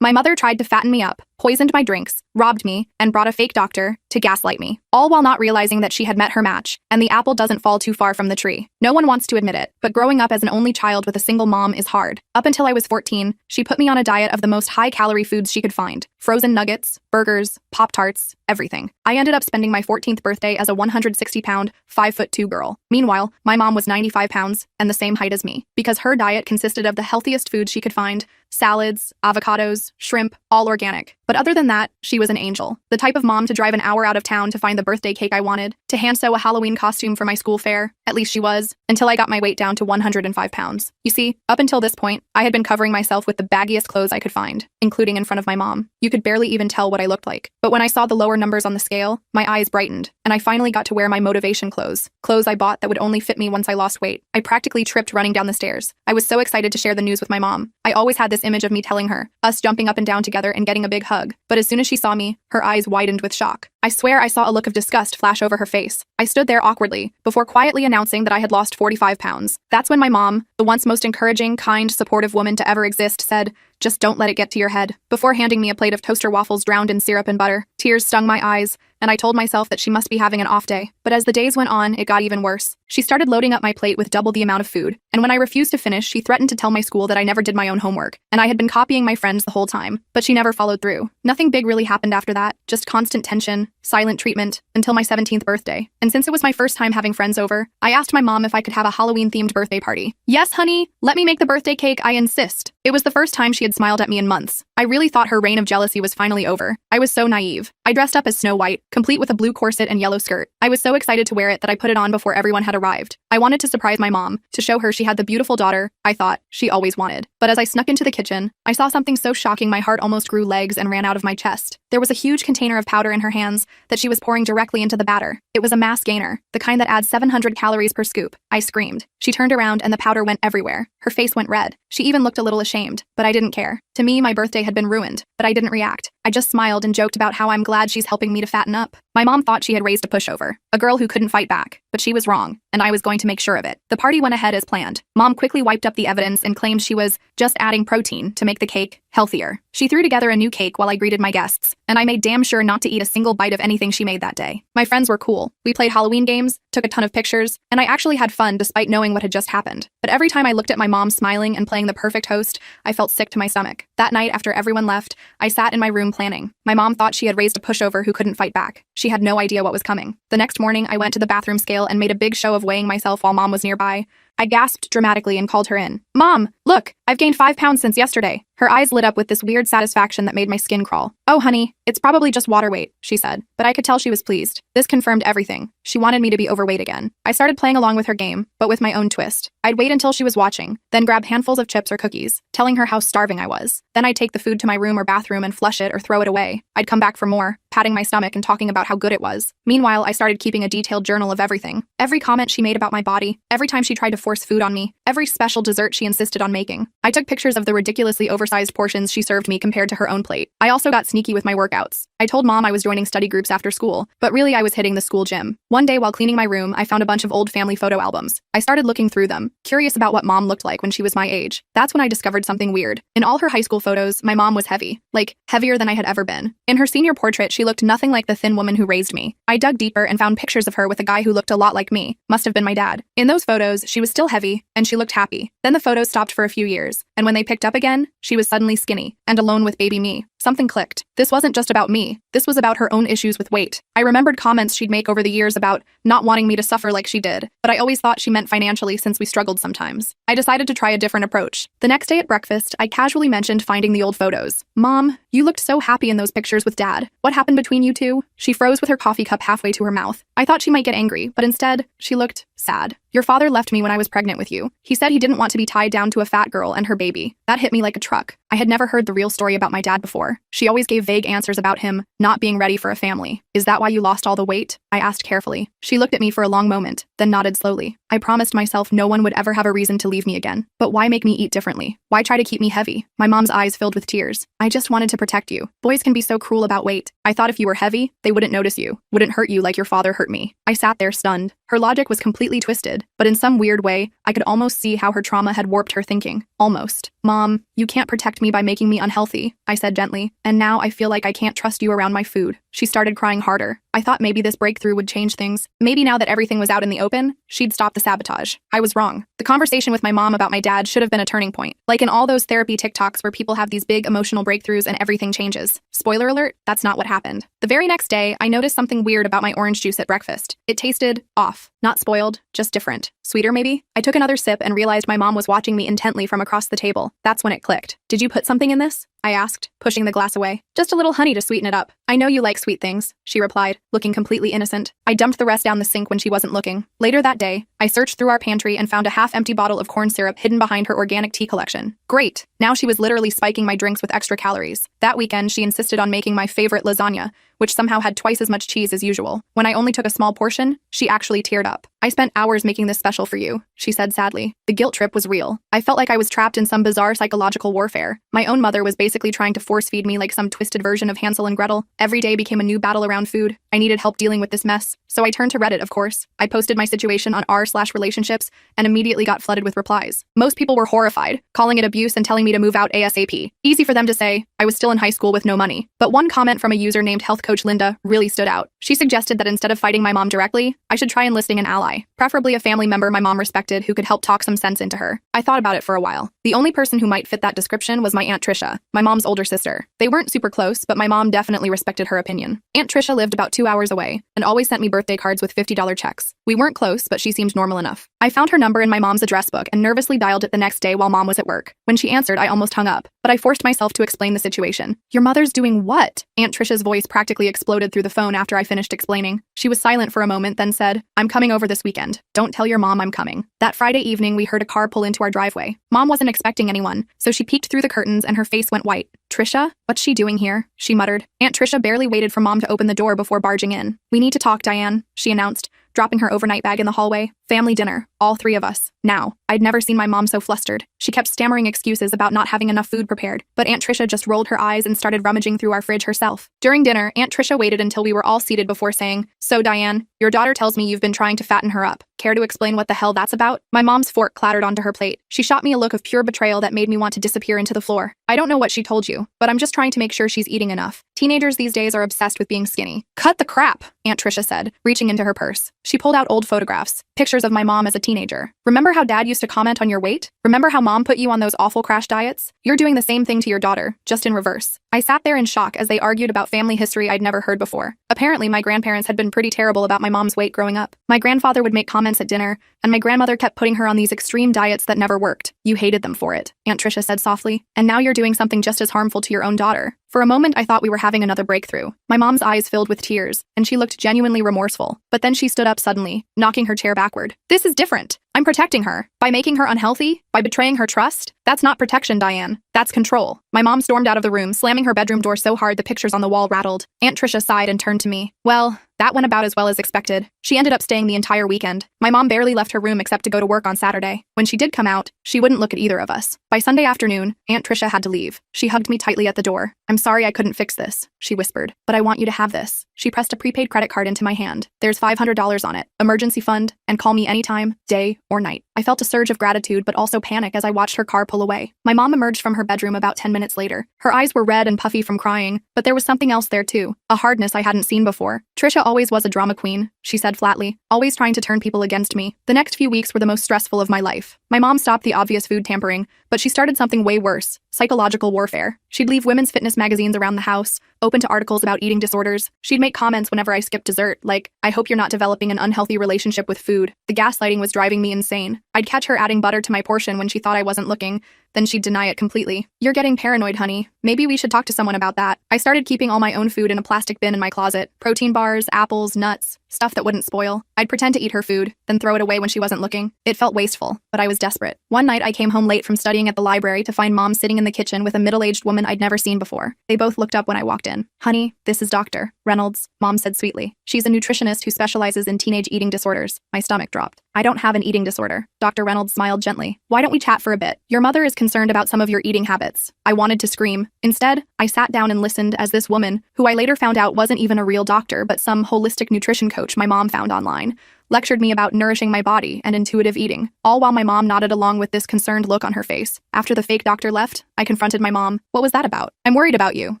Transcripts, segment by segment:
My mother tried to fatten me up, poisoned my drinks, robbed me, and brought a fake doctor to gaslight me, all while not realizing that she had met her match, and the apple doesn't fall too far from the tree. No one wants to admit it, but growing up as an only child with a single mom is hard. Up until I was 14, she put me on a diet of the most high-calorie foods she could find. Frozen nuggets, burgers, Pop-Tarts, everything. I ended up spending my 14th birthday as a 160-pound, 5'2" girl. Meanwhile, my mom was 95 pounds and the same height as me, because her diet consisted of the healthiest foods she could find: salads, avocados, shrimp, all organic. But other than that, she was an angel. The type of mom to drive an hour out of town to find the birthday cake I wanted, to hand sew a Halloween costume for my school fair. At least she was, until I got my weight down to 105 pounds. You see, up until this point, I had been covering myself with the baggiest clothes I could find, including in front of my mom. You could barely even tell what I looked like. But when I saw the lower numbers on the scale, my eyes brightened, and I finally got to wear my motivation clothes. Clothes I bought that would only fit me once I lost weight. I practically tripped running down the stairs. I was so excited to share the news with my mom. I always had this image of me telling her, us jumping up and down together and getting a big hug. But as soon as she saw me, her eyes widened with shock. I swear I saw a look of disgust flash over her face. I stood there awkwardly, before quietly announcing that I had lost 45 pounds. That's when my mom, the once most encouraging, kind, supportive woman to ever exist, said, "Just don't let it get to your head," before handing me a plate of toaster waffles drowned in syrup and butter. Tears stung my eyes, and I told myself that she must be having an off day. But as the days went on, it got even worse. She started loading up my plate with double the amount of food, and when I refused to finish, she threatened to tell my school that I never did my own homework, and I had been copying my friends the whole time. But she never followed through. Nothing big really happened after that, just constant tension, silent treatment, until my 17th birthday. And since it was my first time having friends over, I asked my mom if I could have a Halloween-themed birthday party. "Yes, honey, let me make the birthday cake, I insist." It was the first time she had smiled at me in months. I really thought her reign of jealousy was finally over. I was so naive. I dressed up as Snow White, complete with a blue corset and yellow skirt. I was so excited to wear it that I put it on before everyone had arrived. I wanted to surprise my mom, to show her she had the beautiful daughter I thought she always wanted. But as I snuck into the kitchen, I saw something so shocking my heart almost grew legs and ran out of my chest. There was a huge container of powder in her hands that she was pouring directly into the batter. It was a mass gainer, the kind that adds 700 calories per scoop. I screamed. She turned around and the powder went everywhere. Her face went red. She even looked a little ashamed, but I didn't care. To me, my birthday had been ruined, but I didn't react. I just smiled and joked about how I'm glad she's helping me to fatten up. My mom thought she had raised a pushover, a girl who couldn't fight back, but she was wrong, and I was going to make sure of it. The party went ahead as planned. Mom quickly wiped up the evidence and claimed she was just adding protein to make the cake healthier. She threw together a new cake while I greeted my guests, and I made damn sure not to eat a single bite of anything she made that day. My friends were cool. We played Halloween games, took a ton of pictures, and I actually had fun despite knowing what had just happened. But every time I looked at my mom smiling and playing the perfect host, I felt sick to my stomach. That night, after everyone left, I sat in my room planning. My mom thought she had raised a pushover who couldn't fight back. She had no idea what was coming. The next morning, I went to the bathroom scale and made a big show of weighing myself while Mom was nearby. I gasped dramatically and called her in. "Mom, look, I've gained 5 pounds since yesterday." Her eyes lit up with this weird satisfaction that made my skin crawl. "Oh, honey, it's probably just water weight," she said, but I could tell she was pleased. This confirmed everything. She wanted me to be overweight again. I started playing along with her game, but with my own twist. I'd wait until she was watching, then grab handfuls of chips or cookies, telling her how starving I was. Then I'd take the food to my room or bathroom and flush it or throw it away. I'd come back for more, patting my stomach and talking about how good it was. Meanwhile, I started keeping a detailed journal of everything. Every comment she made about my body, every time she tried to force food on me, every special dessert she insisted on making. I took pictures of the ridiculously oversized portions she served me compared to her own plate. I also got sneaky with my workouts. I told Mom I was joining study groups after school, but really I was hitting the school gym. One day while cleaning my room, I found a bunch of old family photo albums. I started looking through them, curious about what Mom looked like when she was my age. That's when I discovered something weird. In all her high school photos, my mom was heavy. Like, heavier than I had ever been. In her senior portrait, she looked nothing like the thin woman who raised me. I dug deeper and found pictures of her with a guy who looked a lot like me. Must have been my dad. In those photos, she was still heavy, and she looked happy. Then the photos stopped for a few years, and when they picked up again, she was suddenly skinny, and alone with baby me. Something clicked. This wasn't just about me. This was about her own issues with weight. I remembered comments she'd make over the years about not wanting me to suffer like she did, but I always thought she meant financially since we struggled sometimes. I decided to try a different approach. The next day at breakfast, I casually mentioned finding the old photos. "Mom, you looked so happy in those pictures with Dad. What happened between you two?" She froze with her coffee cup halfway to her mouth. I thought she might get angry, but instead, she looked sad. "Your father left me when I was pregnant with you. He said he didn't want to be tied down to a fat girl and her baby." That hit me like a truck. I had never heard the real story about my dad before. She always gave vague answers about him not being ready for a family. "Is that why you lost all the weight?" I asked carefully. She looked at me for a long moment, then nodded slowly. I promised myself no one would ever have a reason to leave me again. But why make me eat differently? Why try to keep me heavy? My mom's eyes filled with tears. "I just wanted to protect you. Boys can be so cruel about weight. I thought if you were heavy, they wouldn't notice you, wouldn't hurt you like your father hurt me." I sat there stunned. Her logic was completely twisted, but in some weird way, I could almost see how her trauma had warped her thinking. Almost. "Mom, you can't protect tricked me by making me unhealthy," I said gently, "and now I feel like I can't trust you around my food." She started crying harder. I thought maybe this breakthrough would change things. Maybe now that everything was out in the open, she'd stop the sabotage. I was wrong. The conversation with my mom about my dad should have been a turning point. Like in all those therapy TikToks where people have these big emotional breakthroughs and everything changes. Spoiler alert, that's not what happened. The very next day, I noticed something weird about my orange juice at breakfast. It tasted off. Not spoiled, just different. Sweeter, maybe? I took another sip and realized my mom was watching me intently from across the table. That's when it clicked. "Did you put something in this?" I asked, pushing the glass away. "Just a little honey to sweeten it up. I know you like sweet things," she replied, looking completely innocent. I dumped the rest down the sink when she wasn't looking. Later that day, I searched through our pantry and found a half-empty bottle of corn syrup hidden behind her organic tea collection. Great! Now she was literally spiking my drinks with extra calories. That weekend, she insisted on making my favorite lasagna, which somehow had twice as much cheese as usual. When I only took a small portion, she actually teared up. "I spent hours making this special for you," she said sadly. The guilt trip was real. I felt like I was trapped in some bizarre psychological warfare. My own mother was basically trying to force-feed me like some twisted version of Hansel and Gretel. Every day became a new battle around food. I needed help dealing with this mess. So I turned to Reddit, of course. I posted my situation on r/relationships and immediately got flooded with replies. Most people were horrified, calling it abuse and telling me to move out ASAP. Easy for them to say. I was still in high school with no money. But one comment from a user named Health Coach Linda really stood out. She suggested that instead of fighting my mom directly, I should try enlisting an ally, preferably a family member my mom respected who could help talk some sense into her. I thought about it for a while. The only person who might fit that description was my Aunt Trisha, my mom's older sister. They weren't super close, but my mom definitely respected her opinion. Aunt Trisha lived about 2 hours away and always sent me birthday cards with $50 checks. We weren't close, but she seemed normal enough. I found her number in my mom's address book and nervously dialed it the next day while mom was at work. When she answered, I almost hung up, but I forced myself to explain the situation. "Your mother's doing what?" Aunt Trisha's voice practically exploded through the phone after I finished explaining. She was silent for a moment, then said, "I'm coming over this weekend. Don't tell your mom I'm coming." That Friday evening, we heard a car pull into our driveway. Mom wasn't expecting anyone, so she peeked through the curtains and her face went white. "Trisha? What's she doing here?" she muttered. Aunt Trisha barely waited for mom to open the door before barging in. "We need to talk, Diane," she announced, dropping her overnight bag in the hallway. "Family dinner, all 3 of us. Now." I'd never seen my mom so flustered. She kept stammering excuses about not having enough food prepared, but Aunt Trisha just rolled her eyes and started rummaging through our fridge herself. During dinner, Aunt Trisha waited until we were all seated before saying, "So Diane, your daughter tells me you've been trying to fatten her up. Care to explain what the hell that's about?" My mom's fork clattered onto her plate. She shot me a look of pure betrayal that made me want to disappear into the floor. "I don't know what she told you, but I'm just trying to make sure she's eating enough. Teenagers these days are obsessed with being skinny." "Cut the crap," Aunt Trisha said, reaching into her purse. She pulled out old photographs, pictures of my mom as a teenager. "Remember how dad used to comment on your weight? Remember how mom put you on those awful crash diets? You're doing the same thing to your daughter, just in reverse." I sat there in shock as they argued about family history I'd never heard before. Apparently, my grandparents had been pretty terrible about my mom's weight growing up. My grandfather would make comments at dinner, and my grandmother kept putting her on these extreme diets that never worked. "You hated them for it," Aunt Trisha said softly, "and now you're doing something just as harmful to your own daughter." For a moment, I thought we were having another breakthrough. My mom's eyes filled with tears, and she looked genuinely remorseful. But then she stood up suddenly, knocking her chair backward. "This is different. I'm protecting her. By making her unhealthy? By betraying her trust? That's not protection, Diane. That's control." My mom stormed out of the room, slamming her bedroom door so hard the pictures on the wall rattled. Aunt Trisha sighed and turned to me. "Well, that went about as well as expected. She ended up staying the entire weekend. My mom barely left her room except to go to work on Saturday. When she did come out, she wouldn't look at either of us. By Sunday afternoon, Aunt Trisha had to leave. She hugged me tightly at the door. "I'm sorry I couldn't fix this," she whispered, "but I want you to have this." She pressed a prepaid credit card into my hand. "There's $500 on it. Emergency fund, and call me anytime, day or night." I felt a surge of gratitude but also panic as I watched her car pull away. My mom emerged from her bedroom about 10 minutes later. Her eyes were red and puffy from crying, but there was something else there too, a hardness I hadn't seen before. "Trisha always was a drama queen," she said flatly, "always trying to turn people against me." The next few weeks were the most stressful of my life. My mom stopped the obvious food tampering, but she started something way worse, psychological warfare. She'd leave women's fitness magazines around the house, open to articles about eating disorders. She'd make comments whenever I skipped dessert, like, "I hope you're not developing an unhealthy relationship with food." The gaslighting was driving me insane. I'd catch her adding butter to my portion when she thought I wasn't looking, then she'd deny it completely. "You're getting paranoid, honey. Maybe we should talk to someone about that." I started keeping all my own food in a plastic bin in my closet. Protein bars, apples, nuts, stuff that wouldn't spoil. I'd pretend to eat her food, then throw it away when she wasn't looking. It felt wasteful, but I was desperate. One night I came home late from studying at the library to find mom sitting in the kitchen with a middle-aged woman I'd never seen before. They both looked up when I walked in. "Honey, this is Dr. Reynolds," mom said sweetly. "She's a nutritionist who specializes in teenage eating disorders." My stomach dropped. "I don't have an eating disorder." Dr. Reynolds smiled gently. "Why don't we chat for a bit? Your mother is concerned about some of your eating habits." I wanted to scream. Instead, I sat down and listened as this woman, who I later found out wasn't even a real doctor but some holistic nutrition coach my mom found online, lectured me about nourishing my body and intuitive eating, all while my mom nodded along with this concerned look on her face. After the fake doctor left, I confronted my mom. What was that about? I'm worried about you,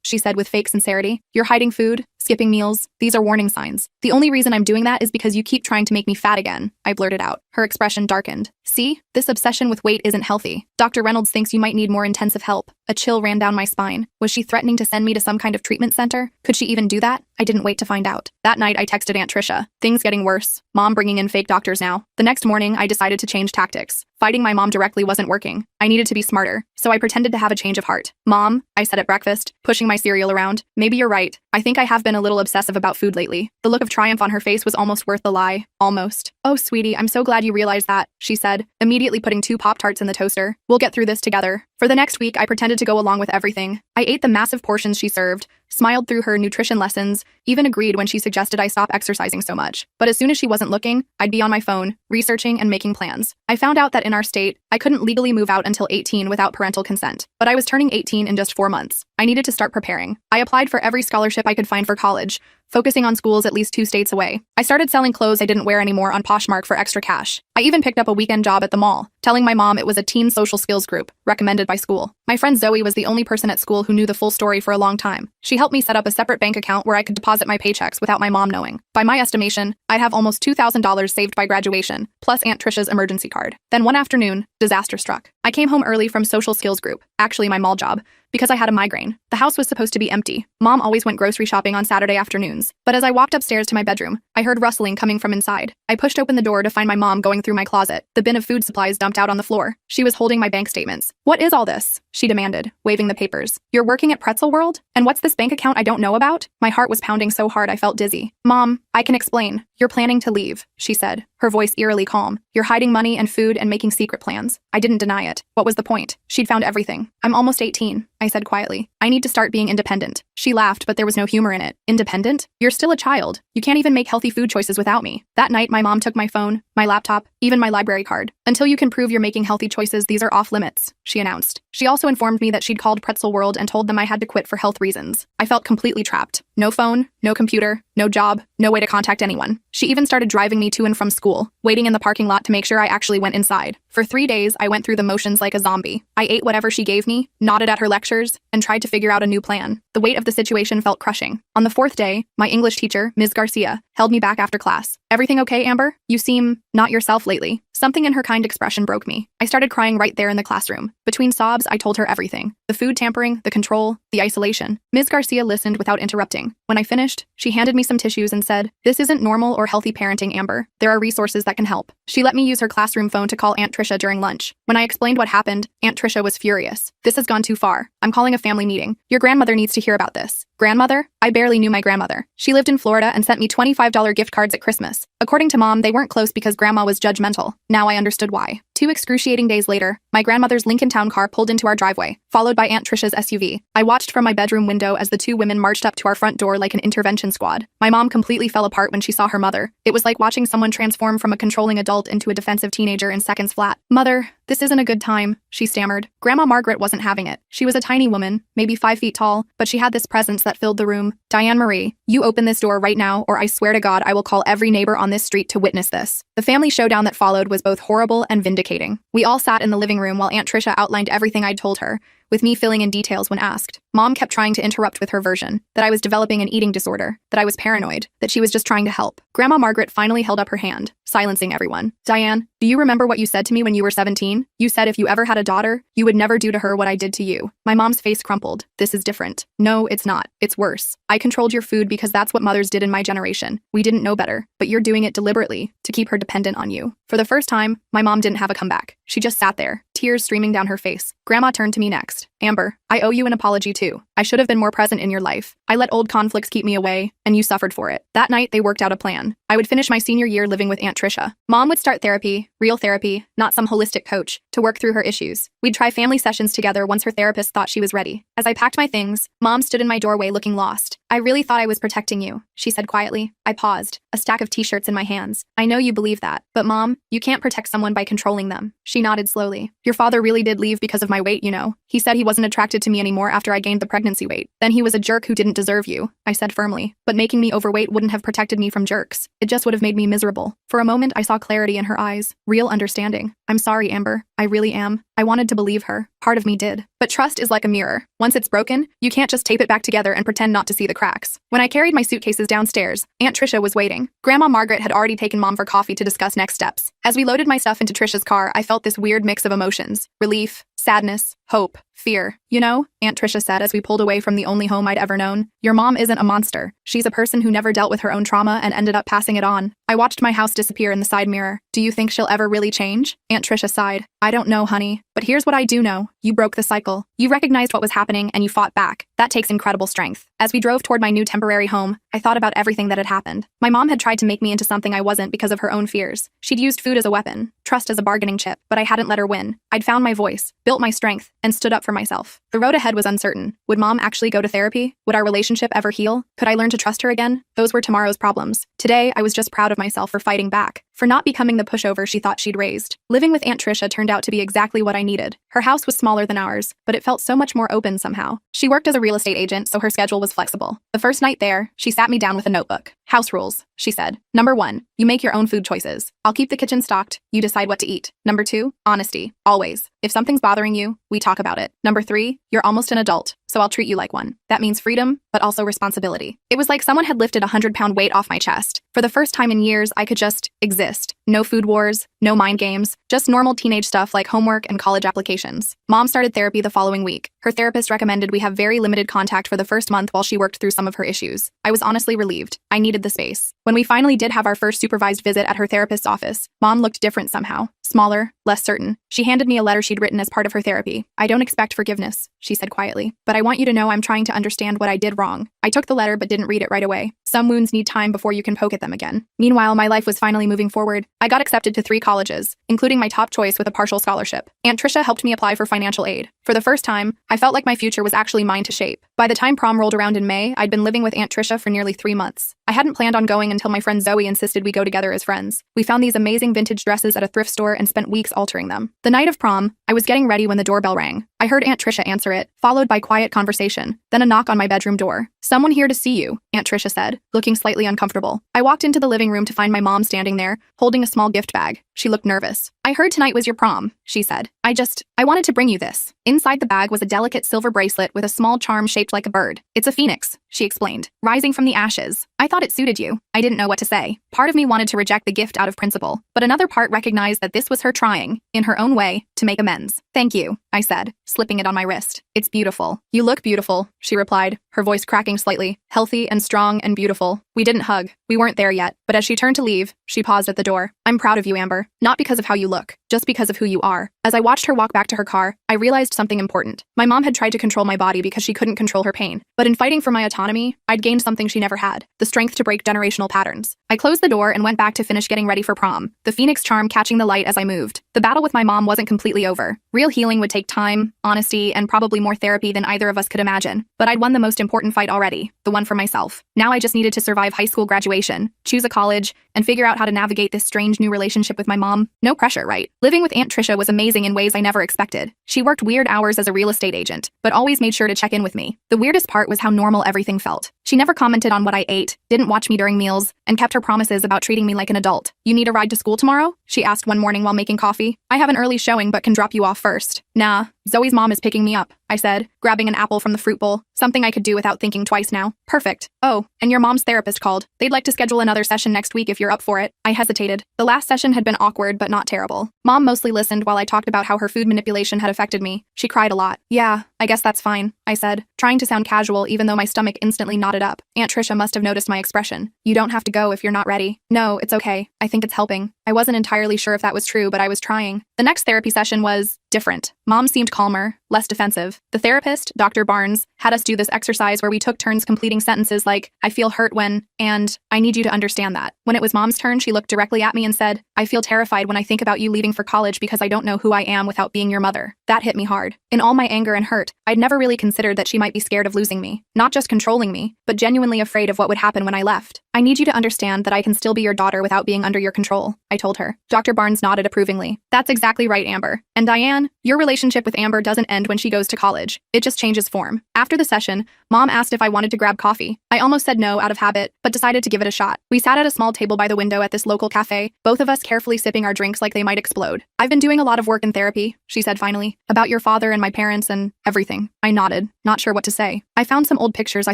she said with fake sincerity. You're hiding food, skipping meals. These are warning signs. The only reason I'm doing that is because you keep trying to make me fat again, I blurted out. Her expression darkened. See? This obsession with weight isn't healthy. Dr. Reynolds thinks you might need more intensive help. A chill ran down my spine. Was she threatening to send me to some kind of treatment center? Could she even do that? I didn't wait to find out. That night, I texted Aunt Tricia. Things getting worse. Mom bringing in fake doctors now. The next morning, I decided to change tactics. Fighting my mom directly wasn't working. I needed to be smarter, so I pretended to have a change of heart. Mom, I said at breakfast, pushing my cereal around. Maybe you're right. I think I have been a little obsessive about food lately. The look of triumph on her face was almost worth the lie. Almost. Oh, sweetie, I'm so glad you realized that, she said, immediately putting 2 Pop-Tarts in the toaster. We'll get through this together. For the next week, I pretended to go along with everything. I ate the massive portions she served, smiled through her nutrition lessons, even agreed when she suggested I stop exercising so much. But as soon as she wasn't looking, I'd be on my phone, researching and making plans. I found out that in our state, I couldn't legally move out until 18 without parental consent. But I was turning 18 in just 4 months. I needed to start preparing. I applied for every scholarship I could find for college, focusing on schools at least 2 states away. I started selling clothes I didn't wear anymore on Poshmark for extra cash. I even picked up a weekend job at the mall, telling my mom it was a teen social skills group, recommended by school. My friend Zoe was the only person at school who knew the full story for a long time. She helped me set up a separate bank account where I could deposit my paychecks without my mom knowing. By my estimation, I'd have almost $2,000 saved by graduation, plus Aunt Tricia's emergency card. Then one afternoon, disaster struck. I came home early from social skills group, actually my mall job, because I had a migraine. The house was supposed to be empty. Mom always went grocery shopping on Saturday afternoons. But as I walked upstairs to my bedroom, I heard rustling coming from inside. I pushed open the door to find my mom going through my closet, the bin of food supplies dumped out on the floor. She was holding my bank statements. What is all this? She demanded, waving the papers. You're working at Pretzel World? And what's this bank account I don't know about? My heart was pounding so hard I felt dizzy. Mom, I can explain. You're planning to leave, she said, her voice eerily calm. You're hiding money and food and making secret plans. I didn't deny it. What was the point? She'd found everything. I'm almost 18, I said quietly. I need to start being independent. She laughed, but there was no humor in it. Independent? You're still a child. You can't even make healthy food choices without me. That night, my mom took my phone, my laptop, even my library card. Until you can prove you're making healthy choices, these are off limits, she announced. She also informed me that she'd called Pretzel World and told them I had to quit for health reasons. I felt completely trapped. No phone, no computer, no job, no way to contact anyone. She even started driving me to and from school, waiting in the parking lot to make sure I actually went inside. For 3 days, I went through the motions like a zombie. I ate whatever she gave me, nodded at her lectures, and tried to figure out a new plan. The weight of the situation felt crushing. On the 4th day, my English teacher, Ms. Garcia, held me back after class. Everything okay, Amber? You seem not yourself lately. Something in her kind expression broke me. I started crying right there in the classroom. Between sobs, I told her everything. The food tampering, the control, the isolation. Ms. Garcia listened without interrupting. When I finished, she handed me some tissues and said, "This isn't normal or healthy parenting, Amber. There are resources that can help." She let me use her classroom phone to call Aunt Tricia during lunch. When I explained what happened, Aunt Tricia was furious. "This has gone too far. I'm calling a family meeting. Your grandmother needs to hear about this." Grandmother? I barely knew my grandmother. She lived in Florida and sent me $25 gift cards at Christmas. According to Mom, they weren't close because Grandma was judgmental. Now I understood why. 2 excruciating days later, my grandmother's Lincoln Town car pulled into our driveway, followed by Aunt Tricia's SUV. I watched from my bedroom window as the 2 women marched up to our front door like an intervention squad. My mom completely fell apart when she saw her mother. It was like watching someone transform from a controlling adult into a defensive teenager in seconds flat. "Mother, this isn't a good time," she stammered. Grandma Margaret wasn't having it. She was a tiny woman, maybe 5 feet tall, but she had this presence that filled the room. "Diane Marie, you open this door right now, or I swear to God I will call every neighbor on this street to witness this." The family showdown that followed was both horrible and vindicating. We all sat in the living room while Aunt Tricia outlined everything I'd told her, with me filling in details when asked. Mom kept trying to interrupt with her version, that I was developing an eating disorder, that I was paranoid, that she was just trying to help. Grandma Margaret finally held up her hand, silencing everyone. "Diane, do you remember what you said to me when you were 17? You said if you ever had a daughter, you would never do to her what I did to you." My mom's face crumpled. "This is different." "No, it's not. It's worse. I controlled your food because that's what mothers did in my generation. We didn't know better, but you're doing it deliberately to keep her dependent on you." For the first time, my mom didn't have a comeback. She just sat there, tears streaming down her face. Grandma turned to me next. "Amber, I owe you an apology too. I should have been more present in your life. I let old conflicts keep me away, and you suffered for it." That night, they worked out a plan. I would finish my senior year living with Aunt Tricia. Mom would start therapy, real therapy, not some holistic coach, to work through her issues. We'd try family sessions together once her therapist thought she was ready. As I packed my things, Mom stood in my doorway looking lost. I really thought I was protecting you, she said quietly. I paused, a stack of t-shirts in my hands. I know you believe that, but Mom, you can't protect someone by controlling them. She nodded slowly. Your father really did leave because of my weight, you know. He said he wasn't attracted to me anymore after I gained the pregnancy weight. Then he was a jerk who didn't deserve you, I said firmly. But making me overweight wouldn't have protected me from jerks. It just would have made me miserable. For a moment, I saw clarity in her eyes, real understanding. I'm sorry, Amber. I really am. I wanted to believe her. Part of me did. But trust is like a mirror. Once it's broken, you can't just tape it back together and pretend not to see the cracks. When I carried my suitcases downstairs, Aunt Tricia was waiting. Grandma Margaret had already taken Mom for coffee to discuss next steps. As we loaded my stuff into Tricia's car, I felt this weird mix of emotions. Relief, sadness, hope, fear. You know, Aunt Tricia said as we pulled away from the only home I'd ever known, your mom isn't a monster. She's a person who never dealt with her own trauma and ended up passing it on. I watched my house disappear in the side mirror. Do you think she'll ever really change? Aunt Tricia sighed. I don't know, honey. But here's what I do know. You broke the cycle. You recognized what was happening and you fought back. That takes incredible strength. As we drove toward my new temporary home, I thought about everything that had happened. My mom had tried to make me into something I wasn't because of her own fears. She'd used food as a weapon, trust as a bargaining chip, but I hadn't let her win. I'd found my voice, built my strength, and stood up for myself. The road ahead was uncertain. Would Mom actually go to therapy? Would our relationship ever heal? Could I learn to trust her again? Those were tomorrow's problems. Today, I was just proud of myself for fighting back, for not becoming the pushover she thought she'd raised. Living with Aunt Tricia turned out to be exactly what I needed. Her house was smaller than ours, but it felt so much more open somehow. She worked as a real estate agent, so her schedule was flexible. The first night there, she sat me down with a notebook. House rules, she said. Number 1, you make your own food choices. I'll keep the kitchen stocked. You decide what to eat. Number 2, honesty. Always. If something's bothering you, we talk about it. Number 3, you're almost an adult, so I'll treat you like one. That means freedom, but also responsibility. It was like someone had lifted a 100-pound weight off my chest. For the first time in years, I could just exist. No food wars, no mind games, just normal teenage stuff like homework and college applications. Mom started therapy the following week. Her therapist recommended we have very limited contact for the first month while she worked through some of her issues. I was honestly relieved. I needed the space. When we finally did have our first supervised visit at her therapist's office, Mom looked different somehow. Smaller, less certain. She handed me a letter she'd written as part of her therapy. I don't expect forgiveness, she said quietly, but I want you to know I'm trying to understand what I did wrong. I took the letter but didn't read it right away. Some wounds need time before you can poke at them again. Meanwhile, my life was finally moving forward. I got accepted to 3 colleges, including my top choice with a partial scholarship. Aunt Tricia helped me apply for financial aid. For the first time, I felt like my future was actually mine to shape. By the time prom rolled around in May, I'd been living with Aunt Tricia for nearly 3 months. I hadn't planned on going until my friend Zoe insisted we go together as friends. We found these amazing vintage dresses at a thrift store and spent weeks altering them. The night of prom, I was getting ready when the doorbell rang. I heard Aunt Tricia answer it, followed by quiet conversation, then a knock on my bedroom door. Someone here to see you, Aunt Tricia said, looking slightly uncomfortable. I walked into the living room to find my mom standing there, holding a small gift bag. She looked nervous. I heard tonight was your prom, she said. I wanted to bring you this. Inside the bag was a delicate silver bracelet with a small charm shaped like a bird. It's a phoenix, she explained, rising from the ashes. I thought it suited you. I didn't know what to say. Part of me wanted to reject the gift out of principle, but another part recognized that this was her trying, in her own way, to make amends. Thank you, I said, slipping it on my wrist. It's beautiful. You look beautiful, she replied, her voice cracking slightly. Healthy and strong and beautiful. We didn't hug. We weren't there yet, but as she turned to leave, she paused at the door. I'm proud of you, Amber. Not because of how you look, just because of who you are. As I watched her walk back to her car, I realized something important. My mom had tried to control my body because she couldn't control her pain. But in fighting for my autonomy, I'd gained something she never had, the strength to break generational patterns. I closed the door and went back to finish getting ready for prom, the phoenix charm catching the light as I moved. The battle with my mom wasn't completely over. Real healing would take time, honesty, and probably more therapy than either of us could imagine. But I'd won the most important fight already, the one for myself. Now I just needed to survive high school graduation, choose a college, and figure out how to navigate this strange new relationship with my mom. No pressure, right? Living with Aunt Tricia was amazing in ways I never expected. She worked weird hours as a real estate agent, but always made sure to check in with me. The weirdest part was how normal everything felt. She never commented on what I ate, didn't watch me during meals, and kept her promises about treating me like an adult. You need a ride to school tomorrow? She asked one morning while making coffee. I have an early showing but can drop you off first. Nah, Zoe's mom is picking me up, I said, grabbing an apple from the fruit bowl, something I could do without thinking twice now. Perfect. Oh, and your mom's therapist called. They'd like to schedule another session next week if you're up for it. I hesitated. The last session had been awkward but not terrible. Mom mostly listened while I talked about how her food manipulation had affected me. She cried a lot. Yeah, I guess that's fine, I said, trying to sound casual even though my stomach instantly knotted up. Aunt Tricia must have noticed my expression. You don't have to go if you're not ready. No, it's okay. I think it's helping. I wasn't entirely sure if that was true, but I was trying. The next therapy session was different. Mom seemed calmer, less defensive. The therapist, Dr. Barnes, had us do this exercise where we took turns completing sentences like, I feel hurt when, and I need you to understand that. When it was Mom's turn, she looked directly at me and said, I feel terrified when I think about you leaving for college because I don't know who I am without being your mother. That hit me hard. In all my anger and hurt, I'd never really considered that she might be scared of losing me. Not just controlling me, but genuinely afraid of what would happen when I left. I need you to understand that I can still be your daughter without being under your control, I told her. Dr. Barnes nodded approvingly. That's exactly right, Amber. And Diane, your relationship with Amber doesn't end when she goes to college. It just changes form. After the session, Mom asked if I wanted to grab coffee. I almost said no out of habit, but decided to give it a shot. We sat at a small table by the window at this local cafe, both of us carefully sipping our drinks like they might explode. I've been doing a lot of work in therapy, she said finally, about your father and my parents and everything. I nodded, not sure what to say. I found some old pictures I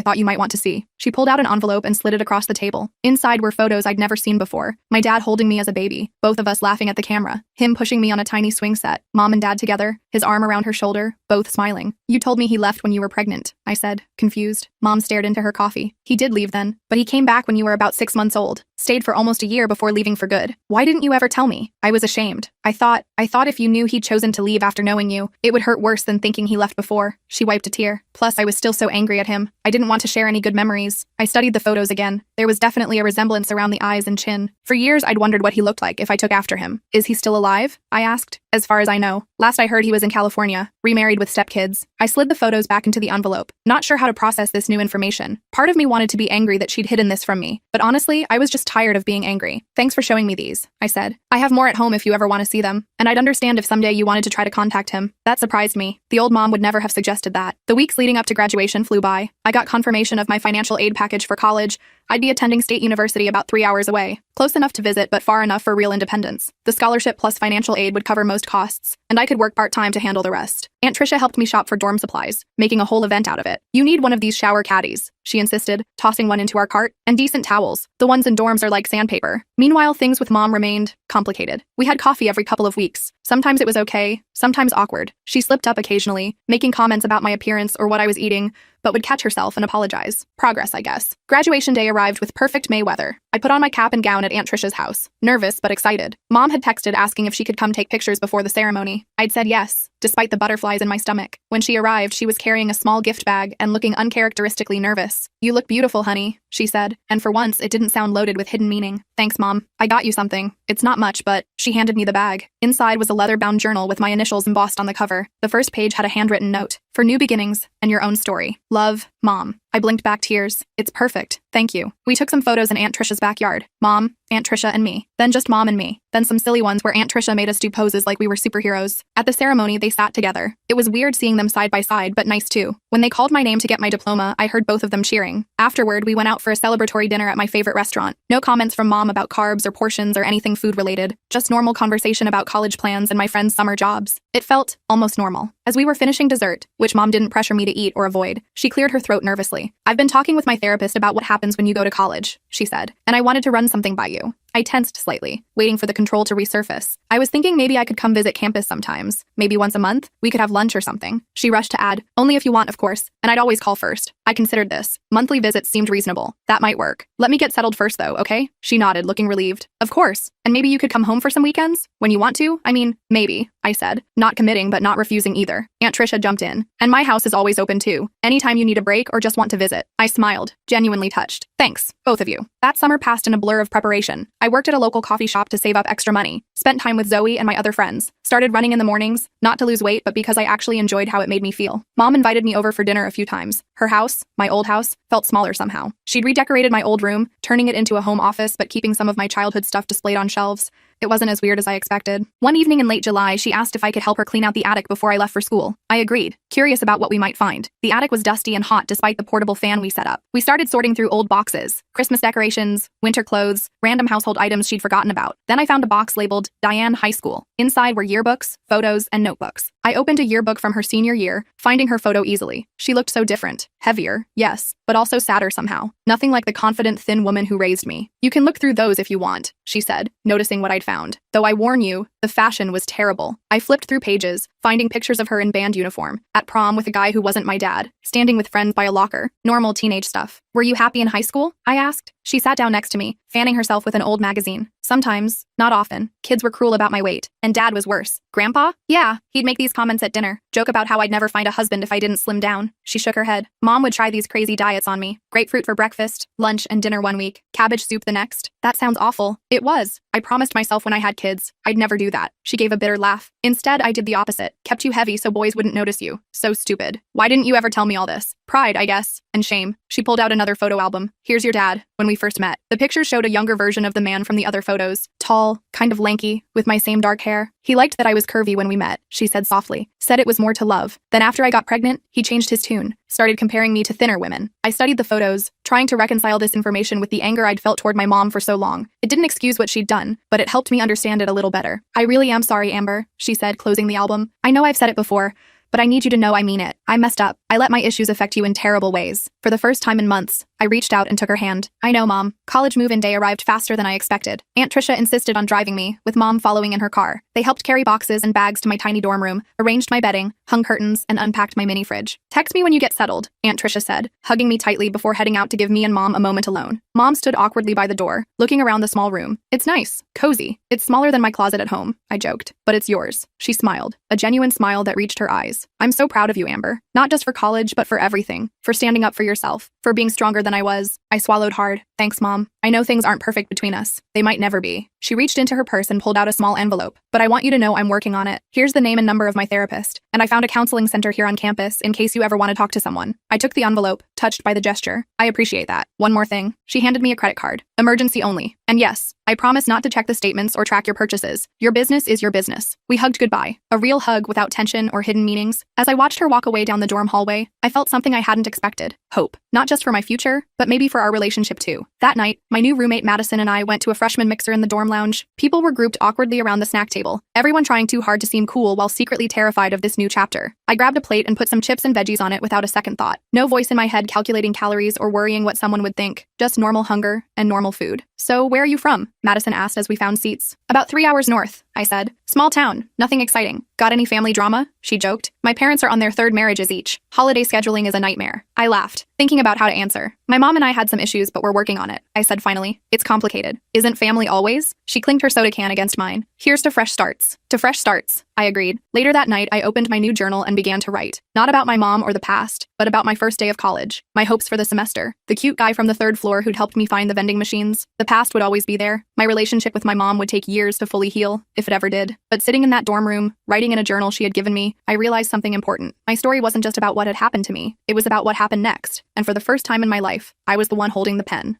thought you might want to see. She pulled out an envelope and slid it across the table. Inside were photos I'd never seen before. My dad holding me as a baby, both of us laughing at the camera. Him pushing me on a tiny swing set, Mom and Dad together, his arm around her shoulder, both smiling. You told me he left when you were pregnant, I said, confused. Mom stared into her coffee. He did leave then, but he came back when you were about 6 months old. Stayed for almost a year before leaving for good. Why didn't you ever tell me? I was ashamed. I thought if you knew he'd chosen to leave after knowing you, it would hurt worse than thinking he left before. She wiped a tear. Plus, I was still so angry at him. I didn't want to share any good memories. I studied the photos again. There was definitely a resemblance around the eyes and chin. For years, I'd wondered what he looked like if I took after him. Is he still alive? I asked. As far as I know. Last I heard he was in California, remarried with stepkids. I slid the photos back into the envelope, not sure how to process this new information. Part of me wanted to be angry that she'd hidden this from me, but honestly, I was just tired of being angry. Thanks for showing me these, I said. I have more at home if you ever want to see them, and I'd understand if someday you wanted to try to contact him. That surprised me. The old mom would never have suggested that. The weeks leading up to graduation flew by. I got confirmation of my financial aid package for college. I'd be attending State University about 3 hours away. Close enough to visit, but far enough for real independence. The scholarship plus financial aid would cover most costs, and I could work part-time to handle the rest. Aunt Tricia helped me shop for dorm supplies, making a whole event out of it. You need one of these shower caddies, she insisted, tossing one into our cart, and decent towels. The ones in dorms are like sandpaper. Meanwhile, things with Mom remained complicated. We had coffee every couple of weeks. Sometimes it was okay, sometimes awkward. She slipped up occasionally, making comments about my appearance or what I was eating, but would catch herself and apologize. Progress, I guess. Graduation day arrived with perfect May weather. I put on my cap and gown at Aunt Tricia's house, nervous but excited. Mom had texted asking if she could come take pictures before the ceremony. I'd said yes, despite the butterflies in my stomach. When she arrived, she was carrying a small gift bag and looking uncharacteristically nervous. You look beautiful, honey, she said, and for once, it didn't sound loaded with hidden meaning. Thanks, Mom. I got you something. It's not much, but she handed me the bag. Inside was a leather-bound journal with my initials embossed on the cover. The first page had a handwritten note. For new beginnings and your own story. Love, Mom. I blinked back tears. It's perfect. Thank you. We took some photos in Aunt Tricia's backyard. Mom, Aunt Tricia, and me. Then just Mom and me. Then some silly ones where Aunt Tricia made us do poses like we were superheroes. At the ceremony, they sat together. It was weird seeing them side by side, but nice too. When they called my name to get my diploma, I heard both of them cheering. Afterward, we went out for a celebratory dinner at my favorite restaurant. No comments from Mom about carbs or portions or anything food-related. Just normal conversation about college plans and my friends' summer jobs. It felt almost normal. As we were finishing dessert, which Mom didn't pressure me to eat or avoid, she cleared her throat nervously. I've been talking with my therapist about what happens when you go to college, she said, and I wanted to run something by you. I tensed slightly, waiting for the control to resurface. I was thinking maybe I could come visit campus sometimes. Maybe once a month, we could have lunch or something. She rushed to add, only if you want, of course, and I'd always call first. I considered this. Monthly visits seemed reasonable. That might work. Let me get settled first though, okay? She nodded, looking relieved. Of course. And maybe you could come home for some weekends? When you want to? I mean, maybe, I said, not committing but not refusing either. Aunt Tricia jumped in. And my house is always open too. Anytime you need a break or just want to visit. I smiled, genuinely touched. Thanks, both of you. That summer passed in a blur of preparation. I worked at a local coffee shop to save up extra money. Spent time with Zoe and my other friends. Started running in the mornings, not to lose weight, but because I actually enjoyed how it made me feel. Mom invited me over for dinner a few times. Her house, my old house, felt smaller somehow. She'd redecorated my old room, turning it into a home office but keeping some of my childhood stuff displayed on shelves. It wasn't as weird as I expected. One evening in late July, she asked if I could help her clean out the attic before I left for school. I agreed, curious about what we might find. The attic was dusty and hot despite the portable fan we set up. We started sorting through old boxes, Christmas decorations, winter clothes, random household items she'd forgotten about. Then I found a box labeled Diane High School. Inside were yearbooks, photos, and notebooks. I opened a yearbook from her senior year, finding her photo easily. She looked so different. Heavier, yes, but also sadder somehow. Nothing like the confident, thin woman who raised me. You can look through those if you want, she said, noticing what I'd found. Though I warn you, the fashion was terrible. I flipped through pages, finding pictures of her in band uniform, at prom with a guy who wasn't my dad, standing with friends by a locker, normal teenage stuff. Were you happy in high school? I asked. She sat down next to me, fanning herself with an old magazine. Sometimes, not often, kids were cruel about my weight, and Dad was worse. Grandpa? Yeah, he'd make these comments at dinner, joke about how I'd never find a husband if I didn't slim down. She shook her head. Mom would try these crazy diets on me. Grapefruit for breakfast, lunch, and dinner one week, cabbage soup the next. That sounds awful. It was. I promised myself when I had kids, I'd never do that. She gave a bitter laugh. Instead, I did the opposite. Kept you heavy so boys wouldn't notice you. So stupid. Why didn't you ever tell me all this? Pride, I guess. And shame. She pulled out another photo album. Here's your dad, when we first met. The picture showed a younger version of the man from the other photos. Tall, kind of lanky, with my same dark hair. He liked that I was curvy when we met, she said softly. Said it was more to love. Then after I got pregnant, he changed his tune. Started comparing me to thinner women. I studied the photos, trying to reconcile this information with the anger I'd felt toward my mom for so long. It didn't excuse what she'd done, but it helped me understand it a little better. I really am sorry, Amber, she said, closing the album. I know I've said it before, but I need you to know I mean it. I messed up. I let my issues affect you in terrible ways. For the first time in months, I reached out and took her hand. I know, Mom. College move-in day arrived faster than I expected. Aunt Tricia insisted on driving me, with Mom following in her car. They helped carry boxes and bags to my tiny dorm room, arranged my bedding, hung curtains, and unpacked my mini fridge. Text me when you get settled, Aunt Tricia said, hugging me tightly before heading out to give me and Mom a moment alone. Mom stood awkwardly by the door, looking around the small room. It's nice, cozy. It's smaller than my closet at home, I joked. But it's yours. She smiled, a genuine smile that reached her eyes. I'm so proud of you, Amber. Not just for college, but for everything. For standing up for yourself. For being stronger than I was. I swallowed hard. Thanks, Mom. I know things aren't perfect between us. They might never be. She reached into her purse and pulled out a small envelope. But I want you to know I'm working on it. Here's the name and number of my therapist. And I found a counseling center here on campus in case you ever want to talk to someone. I took the envelope, touched by the gesture. I appreciate that. One more thing. She handed me a credit card. Emergency only. And yes, I promise not to check the statements or track your purchases. Your business is your business. We hugged goodbye. A real hug without tension or hidden meanings. As I watched her walk away down the dorm hallway, I felt something I hadn't expected. Hope. Not just for my future, but maybe for our relationship too. That night, my new roommate Madison and I went to a freshman mixer in the dorm lounge. People were grouped awkwardly around the snack table, everyone trying too hard to seem cool while secretly terrified of this new chapter. I grabbed a plate and put some chips and veggies on it without a second thought. No voice in my head calculating calories or worrying what someone would think. Just normal hunger and normal food. So where are you from? Madison asked as we found seats. About 3 hours north, I said. Small town, nothing exciting. Got any family drama? She joked. My parents are on their third marriages each. Holiday scheduling is a nightmare. I laughed, thinking about how to answer. My mom and I had some issues, but we're working on it, I said finally. It's complicated. Isn't family always? She clinked her soda can against mine. Here's to fresh starts. To fresh starts, I agreed. Later that night, I opened my new journal and began to write. Not about my mom or the past, but about my first day of college. My hopes for the semester. The cute guy from the third floor who'd helped me find the vending machines. The past would always be there. My relationship with my mom would take years to fully heal, if it ever did. But sitting in that dorm room, writing in a journal she had given me, I realized something important. My story wasn't just about what had happened to me. It was about what happened next. And for the first time in my life, I was the one holding the pen.